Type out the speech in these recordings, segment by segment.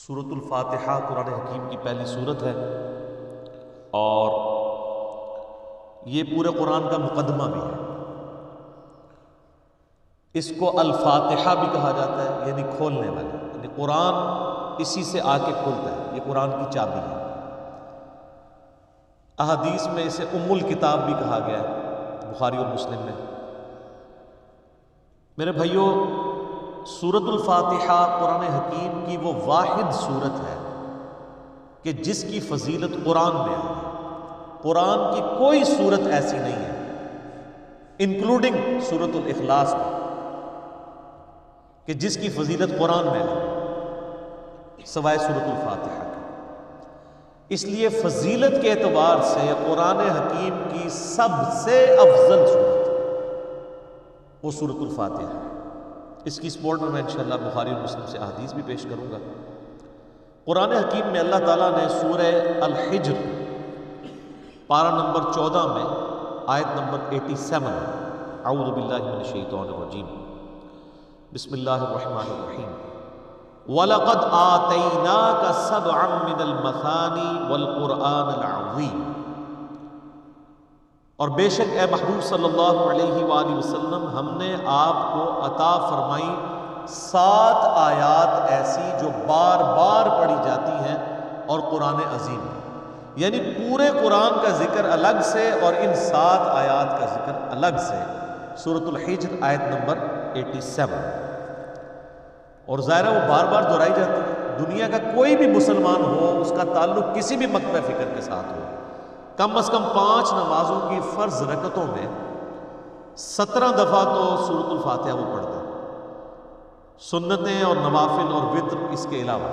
سورۃ الفاتحہ قرآن حکیم کی پہلی سورت ہے اور یہ پورے قرآن کا مقدمہ بھی ہے۔ اس کو الفاتحہ بھی کہا جاتا ہے، یعنی کھولنے والا، یعنی قرآن اسی سے آ کے کھلتا ہے، یہ قرآن کی چابی ہے۔ احادیث میں اسے ام الکتاب بھی کہا گیا ہے، بخاری اور مسلم میں۔ میرے بھائیوں، سورۃ الفاتحہ قرآن حکیم کی وہ واحد سورت ہے کہ جس کی فضیلت قرآن میں ہے۔ قرآن کی کوئی سورت ایسی نہیں ہے انکلوڈنگ سورۃ الاخلاص میں کہ جس کی فضیلت قرآن میں ہے سوائے سورۃ الفاتحہ کے۔ اس لیے فضیلت کے اعتبار سے قرآن حکیم کی سب سے افضل سورت وہ سورۃ الفاتحہ ہے۔ اس کی سپورٹ میں انشاءاللہ بخاری اور مسلم سے احادیث بھی پیش کروں گا۔ قرآن حکیم میں اللہ تعالیٰ نے سورہ الحجر پارہ نمبر 14 میں آیت نمبر 87 اعوذ باللہ من الشیطان الرجیم بسم اللہ الرحمن الرحیم وَلَقَدْ آتَيْنَاكَ سَبْعًا مِّنَ الْمَثَانِي وَالْقُرْآنَ الْعَظِيمِ، اور بے شک اے محبوب صلی اللہ علیہ وآلہ وسلم ہم نے آپ کو عطا فرمائی 7 آیات ایسی جو بار بار پڑھی جاتی ہیں اور قرآن عظیم، یعنی پورے قرآن کا ذکر الگ سے اور ان 7 آیات کا ذکر الگ سے۔ سورۃ الحجر آیت نمبر 87، اور ظاہر ہے وہ بار بار دہرائی جاتی ہے۔ دنیا کا کوئی بھی مسلمان ہو، اس کا تعلق کسی بھی مکتبہ فکر کے ساتھ ہو، کم از کم 5 نمازوں کی فرض رکعتوں میں 17 دفعہ تو سورۃ الفاتحہ وہ پڑھتا ہے، سنتیں اور نوافل اور وتر اس کے علاوہ۔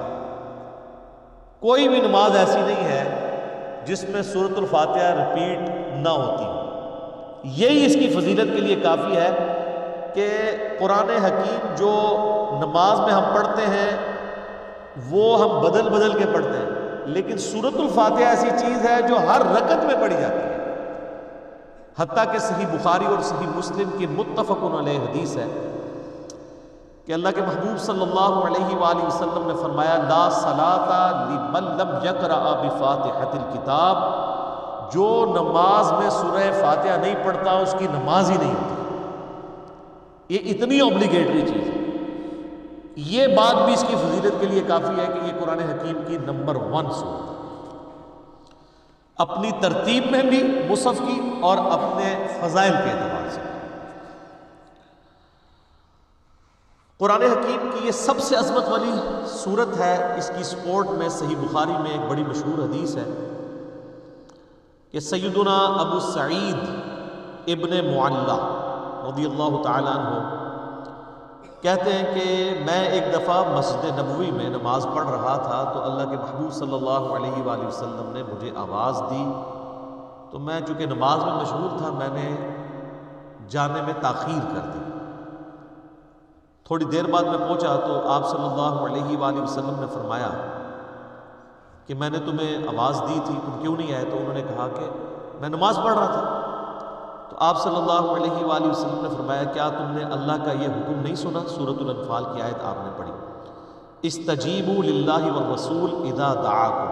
کوئی بھی نماز ایسی نہیں ہے جس میں سورۃ الفاتحہ ریپیٹ نہ ہوتی ہو۔ یہی اس کی فضیلت کے لیے کافی ہے کہ قرآن حکیم جو نماز میں ہم پڑھتے ہیں وہ ہم بدل بدل کے پڑھتے ہیں، لیکن سورۃ الفاتحہ ایسی چیز ہے جو ہر رکعت میں پڑھی جاتی ہے۔ حتیٰ کہ صحیح بخاری اور صحیح مسلم کی متفق علیہ حدیث ہے کہ اللہ کے محبوب صلی اللہ علیہ وآلہ وسلم نے فرمایا لا صلاۃ لمن لم یقرأ بفاتحۃ الکتاب، جو نماز میں سورہ فاتحہ نہیں پڑھتا اس کی نماز ہی نہیں ہوتی۔ یہ اتنی اوبلیگیٹری چیز ہے۔ یہ بات بھی اس کی فضیلت کے لیے کافی ہے کہ یہ قرآن حکیم کی نمبر 1 سورت ہے، اپنی ترتیب میں بھی مصحف کی اور اپنے فضائل کے اعتبار سے۔ قرآن حکیم کی یہ سب سے عظمت والی سورت ہے۔ اس کی سپورٹ میں صحیح بخاری میں ایک بڑی مشہور حدیث ہے کہ سیدنا ابو سعید ابن معلہ رضی اللہ تعالیٰ عنہ کہتے ہیں کہ میں ایک دفعہ مسجد نبوی میں نماز پڑھ رہا تھا تو اللہ کے محبوب صلی اللہ علیہ وآلہ وسلم نے مجھے آواز دی، تو میں چونکہ نماز میں مشغول تھا میں نے جانے میں تاخیر کر دی۔ تھوڑی دیر بعد میں پہنچا تو آپ صلی اللہ علیہ وآلہ وسلم نے فرمایا کہ میں نے تمہیں آواز دی تھی، تم کیوں نہیں آئے؟ تو انہوں نے کہا کہ میں نماز پڑھ رہا تھا۔ تو آپ صلی اللہ علیہ وآلہ وسلم نے فرمایا کیا تم نے اللہ کا یہ حکم نہیں سنا؟ سورۃ الانفال کی آیت آپ نے پڑھی، استجیبوا للہ والرسول اذا دعاکم،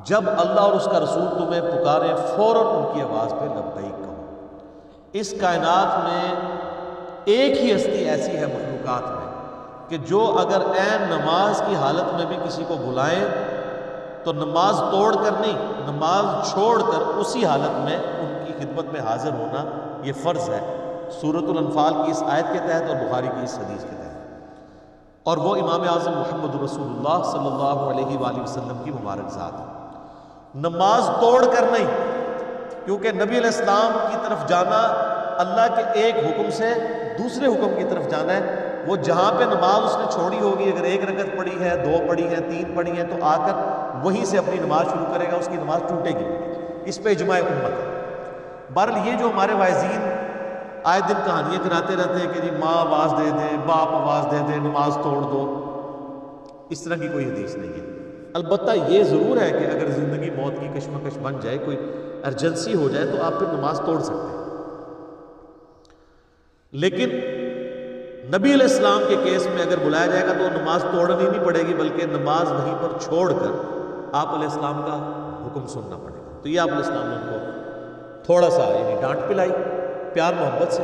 جب اللہ اور اس کا رسول تمہیں پکارے فوراً ان کی آواز پہ لبیک کہو۔ اس کائنات میں ایک ہی ہستی ایسی ہے مخلوقات میں کہ جو اگر عین نماز کی حالت میں بھی کسی کو بلائیں تو نماز توڑ کر نہیں، نماز چھوڑ کر اسی حالت میں ان کی خدمت میں حاضر ہونا یہ فرض ہے، سورۃ الانفال کی اس آیت کے تحت اور بخاری کی اس حدیث کے تحت۔ اور وہ امام اعظم محمد رسول اللہ صلی اللہ علیہ وآلہ وسلم کی مبارک ذات ہے۔ نماز توڑ کر نہیں، کیونکہ نبی علیہ السلام کی طرف جانا اللہ کے ایک حکم سے دوسرے حکم کی طرف جانا ہے۔ وہ جہاں پہ نماز اس نے چھوڑی ہوگی، اگر 1 رکعت پڑھی ہے، 2 پڑھی ہے، 3 پڑھی ہے، تو آ کر وہیں سے اپنی نماز شروع کرے گا، اس کی نماز ٹوٹے گی۔ اس پہ اجماع امت ہے۔ بہرحال یہ جو ہمارے واعظین آئے دن کہانیاں کراتے رہتے ہیں کہ جی ماں آواز دے دیں، باپ آواز دے دیں، نماز توڑ دو، اس طرح کی کوئی حدیث نہیں ہے۔ البتہ یہ ضرور ہے کہ اگر زندگی موت کی کشمکش بن جائے، کوئی ایمرجنسی ہو جائے، تو آپ پھر نماز توڑ سکتے ہیں، لیکن نبی علیہ السلام کے کیس میں اگر بلایا جائے گا تو نماز توڑنی نہیں پڑے گی، بلکہ نماز وہیں پر چھوڑ کر آپ علیہ السلام کا حکم سننا پڑے گا۔ تو یہ آپ علیہ السلام نے ان کو تھوڑا سا یعنی ڈانٹ پلائی پیار محبت سے۔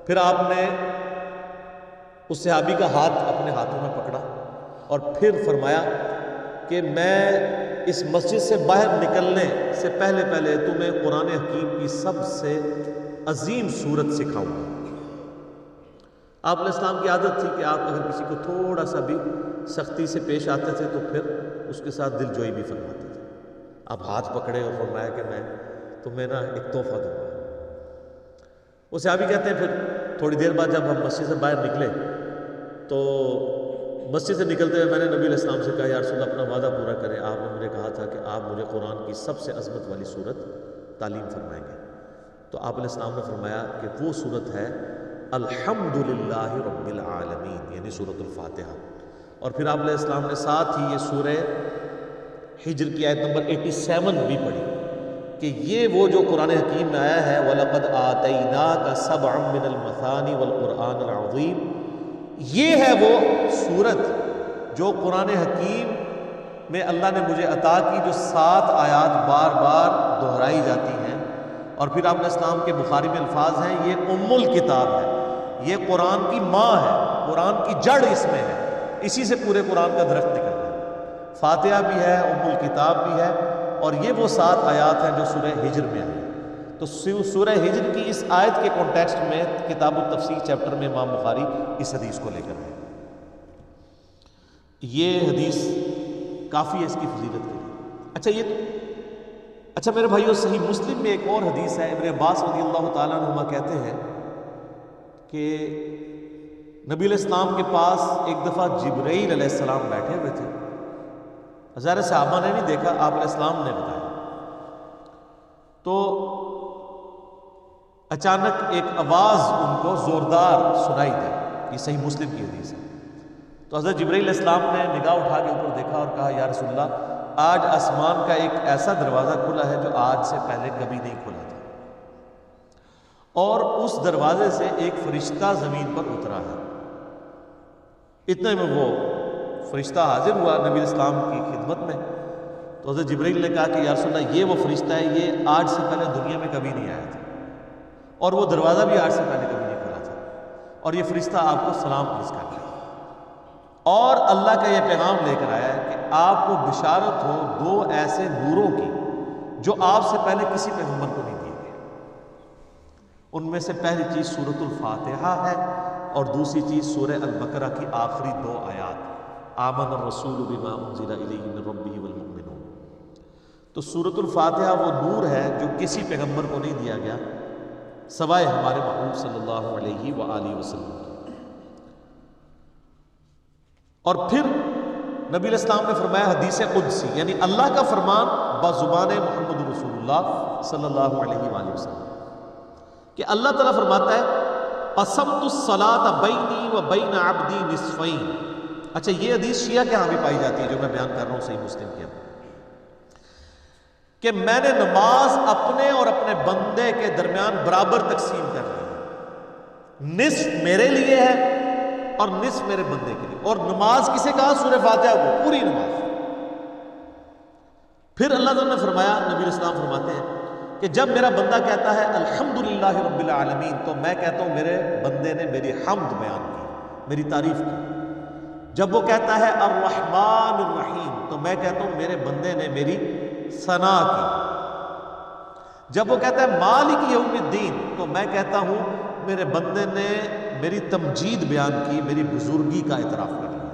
پھر آپ نے اس صحابی کا ہاتھ اپنے ہاتھوں میں پکڑا اور پھر فرمایا کہ میں اس مسجد سے باہر نکلنے سے پہلے پہلے تمہیں قرآن حکیم کی سب سے عظیم صورت سکھاؤں گا۔ آپ علیہ السلام کی عادت تھی کہ آپ اگر کسی کو تھوڑا سا بھی سختی سے پیش آتے تھے تو پھر اس کے ساتھ دل جوئی بھی فرماتے تھے۔ آپ ہاتھ پکڑے اور فرمایا کہ میں تمہیں نا ایک تحفہ دوں گا۔ وہ صحابی کہتے ہیں پھر تھوڑی دیر بعد جب ہم مسجد سے باہر نکلے تو مسجد سے نکلتے ہوئے میں نے نبی علیہ السلام سے کہا یا رسول اللہ اپنا وعدہ پورا کریں، آپ نے مجھے کہا تھا کہ آپ مجھے قرآن کی سب سے عظمت والی صورت تعلیم فرمائیں گے۔ تو آپ علیہ السلام نے فرمایا کہ وہ صورت ہے الحمدللہ رب العالمین، یعنی سورۃ الفاتحہ۔ اور پھر آپ علیہ السلام نے ساتھ ہی یہ سورہ ہجر کی آیت نمبر 87 بھی پڑھی کہ یہ وہ جو قرآن حکیم میں آیا ہے وَلَقَدْ آتَيْنَاكَ سَبْعًا مِّنَ الْمَثَانِ وَالْقُرْآنِ الْعَظِيمِ، یہ ہے وہ صورت جو قرآن حکیم میں اللہ نے مجھے عطا کی، جو 7 آیات بار بار دہرائی جاتی ہیں۔ اور پھر آپ علیہ السلام کے بخاری میں الفاظ ہیں یہ ام الکتاب ہے، یہ قرآن کی ماں ہے، قرآن کی جڑ اس میں ہے، اسی سے پورے قرآن کا درخت نکلتا ہے۔ فاتحہ بھی ہے، ام الکتاب بھی ہے، اور یہ وہ 7 آیات ہیں جو سورہ ہجر میں آئی۔ تو سورہ ہجر کی اس آیت کے کانٹیکسٹ میں کتاب التفسیر چیپٹر میں امام بخاری اس حدیث کو لے کر آئے۔ یہ حدیث کافی ہے اس کی فضیلت کے لیے۔ اچھا میرے بھائیو، صحیح مسلم میں ایک اور حدیث ہے، ابن عباس رضی اللہ تعالیٰ عنہما کہتے ہیں کہ نبی علیہ السلام کے پاس ایک دفعہ جبرائیل علیہ السلام بیٹھے ہوئے تھے۔ ظاہر صحابہ نے نہیں دیکھا، آپ علیہ السلام نے بتایا۔ تو اچانک ایک آواز ان کو زوردار سنائی دی، یہ صحیح مسلم کی حدیث ہے۔ تو حضرت جبرائیل علیہ السلام نے نگاہ اٹھا کے اوپر دیکھا اور کہا یا رسول اللہ آج آسمان کا ایک ایسا دروازہ کھلا ہے جو آج سے پہلے کبھی نہیں کھلا تھا، اور اس دروازے سے ایک فرشتہ زمین پر اترا ہے۔ اتنے میں وہ فرشتہ حاضر ہوا نبی اسلام کی خدمت میں۔ تو حضرت جبرائیل نے کہا کہ یا رسول اللہ یہ وہ فرشتہ ہے، یہ آج سے پہلے دنیا میں کبھی نہیں آیا تھا، اور وہ دروازہ بھی آج سے پہلے کبھی نہیں کھلا تھا، اور یہ فرشتہ آپ کو سلام پیش کر رہا ہے، اور اللہ کا یہ پیغام لے کر آیا ہے کہ آپ کو بشارت ہو 2 ایسے نوروں کی جو آپ سے پہلے کسی پیغمبر کو نہیں دیے گئے۔ ان میں سے پہلی چیز سورۃ الفاتحہ ہے، اور دوسری چیز سورہ البقرہ کی آخری 2 آیات آمن الرسول بما انزل الیہ من ربہ والمؤمنون۔ تو سورۃ الفاتحہ وہ نور ہے جو کسی پیغمبر کو نہیں دیا گیا سوائے ہمارے محبوب صلی اللہ علیہ وآلہ وسلم۔ اور پھر نبی علیہ السلام نے فرمایا حدیث قدسی، یعنی اللہ کا فرمان بزبان محمد رسول اللہ صلی اللہ علیہ وآلہ وسلم، کہ اللہ تعالیٰ فرماتا ہے قسمت الصلاۃ بینی و بین عبدی نصفین۔ اچھا یہ حدیث شیعہ کے ہاں بھی پائی جاتی ہے جو میں بیان کر رہا ہوں صحیح مسلم کے اندر، کہ میں نے نماز اپنے اور اپنے بندے کے درمیان برابر تقسیم کر لی ہے، نصف میرے لیے ہے اور نصف میرے بندے کے لیے۔ اور نماز کسے کہا؟ سورہ فاتحہ کو، پوری نماز۔ پھر اللہ تعالیٰ نے فرمایا، نبی علیہ السلام فرماتے ہیں کہ جب میرا بندہ کہتا ہے الحمدللہ رب العالمین، تو میں کہتا ہوں میرے بندے نے میری حمد بیان کی، میری تعریف کی۔ جب وہ کہتا ہے الرحمن الرحیم، تو میں کہتا ہوں میرے بندے نے میری ثنا کی۔ جب وہ کہتا ہے مالک یوم الدین، تو میں کہتا ہوں میرے بندے نے میری تمجید بیان کی، میری بزرگی کا اعتراف کر لیا۔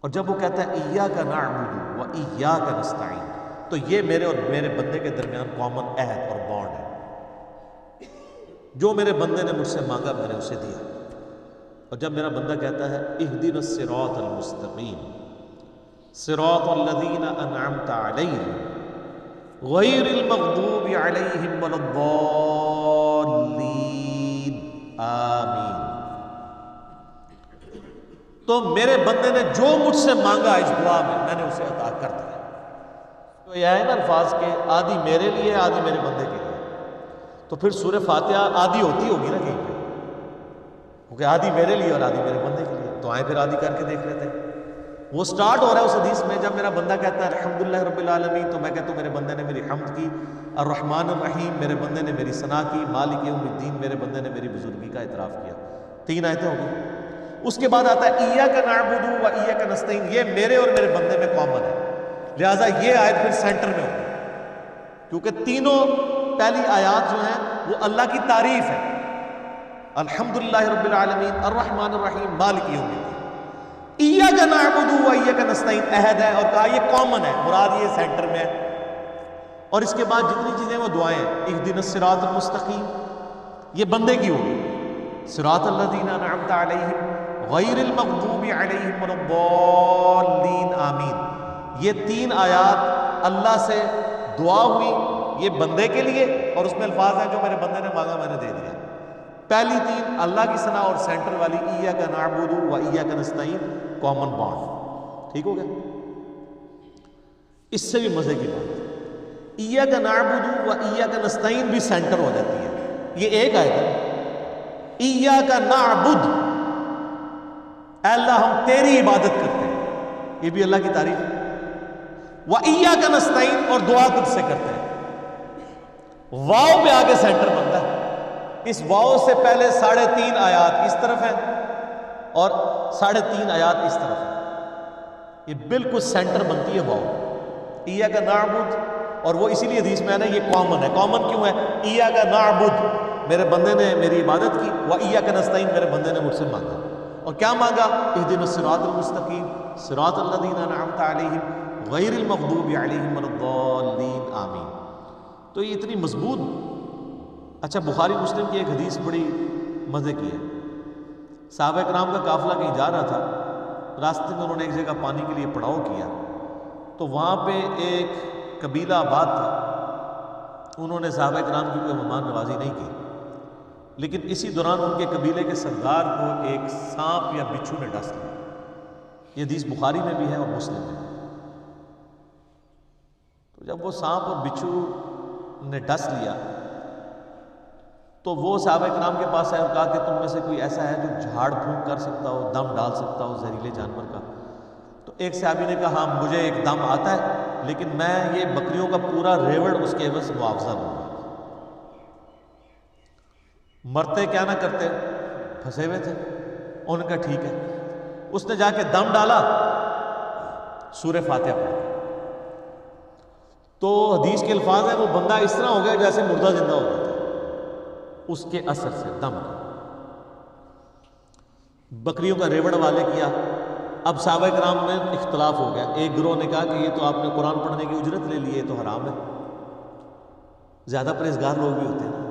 اور جب وہ کہتا ہے ایاک نعبد و ایاک نستعین، تو یہ میرے اور میرے بندے کے درمیان کامن عہد اور بانڈ ہے، جو میرے بندے نے مجھ سے مانگا میں نے اسے دیا۔ اور جب میرا بندہ کہتا ہے اہدنا الصراط المستقیم صراط الذین انعمت علیہم غیر المغضوب علیہم ولا الضالین آمین، تو میرے بندے نے جو مجھ سے مانگا اس دعا میں نے اسے عطا کر دیا۔ تو یہ ہے نا الفاظ کے آدھی میرے لیے آدھی میرے بندے کے لیے، تو پھر سورہ فاتحہ آدھی ہوتی ہوگی نا کہیں پہ، کیونکہ آدھی میرے لیے اور آدھی میرے بندے کے لیے، تو آئیں پھر آدھی کر کے دیکھ لیتے ہیں۔ وہ سٹارٹ ہو رہا ہے اس حدیث میں، جب میرا بندہ کہتا ہے الحمدللہ رب العالمین، تو میں کہتا ہوں میرے بندے نے میری حمد کی، الرحمن الرحیم میرے بندے نے میری ثنا کی، مالک یوم الدین میرے بندے نے میری بزرگی کا اعتراف کیا۔ 3 آیتیں ہو گئی۔ اس کے بعد آتا ہے ایاک نعبد و ایاک نستعین، یہ میرے اور میرے بندے میں کامن ہے، لہٰذا یہ آیت پھر سینٹر میں ہوگی، کیونکہ تینوں پہلی آیات جو ہیں وہ اللہ کی تعریف ہے، الحمدللہ رب العالمین، الرحمن الرحیم، مالک یوم الدین۔ ایاک نعبد و ایاک نستعین عہد ہے، اور کہا یہ کامن ہے، مراد یہ سینٹر میں ہے۔ اور اس کے بعد جتنی چیزیں وہ دعائیں ہیں، اہدنا الصراط المستقیم، یہ بندے کی ہوگی، صراط الذین انعمت علیہم غیر المغضوب علیہم ولا الضالین آمین۔ یہ 3 آیات اللہ سے دعا ہوئی، یہ بندے کے لیے، اور اس میں الفاظ ہیں جو میرے بندے نے مانگا میں نے دے دیا۔ پہلی 3 اللہ کی ثنا، اور سینٹر والی ایاک نعبد و ایاک نستعین کامن بانڈ۔ ٹھیک ہو گیا؟ اس سے بھی مزے کی بات، ایاک نعبد و ایاک نستعین بھی سینٹر ہو جاتی ہے۔ یہ ایک آیت ہے، ایاک نعبد، اے اللہ ہم تیری عبادت کرتے ہیں، یہ بھی اللہ کی تعریف ہے، و ایاک نستعین، اور دعا تجھ سے کرتے ہیں۔ واو پہ آگے سینٹر بنتا ہے، اس واو سے پہلے 3.5 آیات اس طرف ہیں اور 3.5 آیات اس طرف ہیں، یہ بالکل سینٹر بنتی ہے واو، ایاک نعبد، اور وہ اسی لیے حدیث میں ہے نا یہ کامن ہے۔ کامن کیوں ہے؟ ایاک نعبد میرے بندے نے میری عبادت کی، و ایاک نستعین میرے بندے نے مجھ سے مانگا، اور کیا مانگا؟ اہدنا الصراط المستقیم صراط الذین انعمت علیہم غیر المغضوب علیہم ولا الضالین آمین۔ تو یہ اتنی مضبوط۔ اچھا، بخاری مسلم کی ایک حدیث بڑی مزے کی ہے۔ صحابہ کرام کا قافلہ کہیں جا رہا تھا، راستے میں انہوں نے ایک جگہ پانی کے لیے پڑاؤ کیا، تو وہاں پہ ایک قبیلہ آباد تھا، انہوں نے صحابہ کرام کی کوئی مہمان نوازی نہیں کی، لیکن اسی دوران ان کے قبیلے کے سردار کو ایک سانپ یا بچھو نے ڈس لیا۔ یہ حدیث بخاری میں بھی ہے اور مسلم میں۔ تو جب وہ سانپ اور بچھو نے ڈس لیا تو وہ صحابہ کرام کے پاس آئے اور کہا کہ تم میں سے کوئی ایسا ہے جو جھاڑ پھونک کر سکتا ہو، دم ڈال سکتا ہو زہریلے جانور کا؟ تو ایک صحابی نے کہا ہاں مجھے ایک دم آتا ہے، لیکن میں یہ بکریوں کا پورا ریوڑ اس کے عوض معاوضہ لوں گا۔ مرتے کیا نہ کرتے، پھنسے ہوئے تھے، انہوں نے کہا ٹھیک ہے۔ اس نے جا کے دم ڈالا، سورہ فاتحہ پڑھی، تو حدیث کے الفاظ ہیں وہ بندہ اس طرح ہو گیا جیسے مردہ زندہ ہو جاتا ہے اس کے اثر سے، دم کا۔ بکریوں کا ریوڑ والے کیا۔ اب صحابہ کرام میں اختلاف ہو گیا، ایک گروہ نے کہا کہ یہ تو آپ نے قرآن پڑھنے کی اجرت لے لی ہے، یہ تو حرام ہے، زیادہ پرہیزگار لوگ بھی ہوتے ہیں۔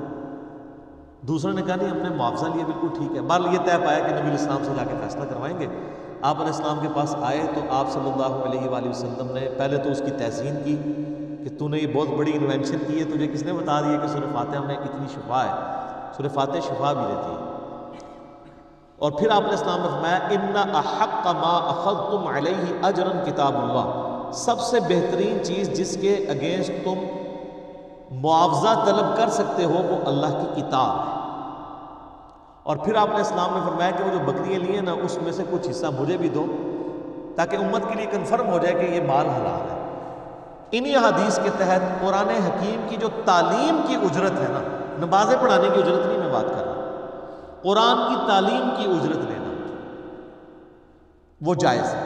دوسروں نے کہا نہیں ہم نے معاوضہ لیا، بالکل ٹھیک ہے۔ بہرحال یہ طے پایا کہ نبی علیہ السلام سے جا کے فیصلہ کروائیں گے۔ آپ علیہ السلام کے پاس آئے تو آپ صلی اللہ علیہ وآلہ وسلم نے پہلے تو اس کی تحسین کی کہ تو نے یہ بہت بڑی انوینشن کی ہے، تجھے کس نے بتا دیا کہ سورہ فاتحہ میں اتنی شفا ہے؟ سورہ فاتحہ شفا بھی دیتی ہے۔ اور پھر آپ علیہ السلام نے فرمایا ان احق ما اخذتم علیہ اجرا کتاب اللہ، سب سے بہترین چیز جس کے اگینسٹ تم معاوضہ طلب کر سکتے ہو وہ اللہ کی کتاب ہے۔ اور پھر آپ علیہ السلام نے فرمایا کہ وہ جو بکریاں لی ہیں نا اس میں سے کچھ حصہ مجھے بھی دو، تاکہ امت کے لیے کنفرم ہو جائے کہ یہ مال حلال ہے۔ انہی حدیث کے تحت قرآن حکیم کی جو تعلیم کی اجرت ہے نا، نمازیں پڑھانے کی اجرت نہیں میں بات کر رہا، قرآن کی تعلیم کی اجرت لینا وہ جائز ہے۔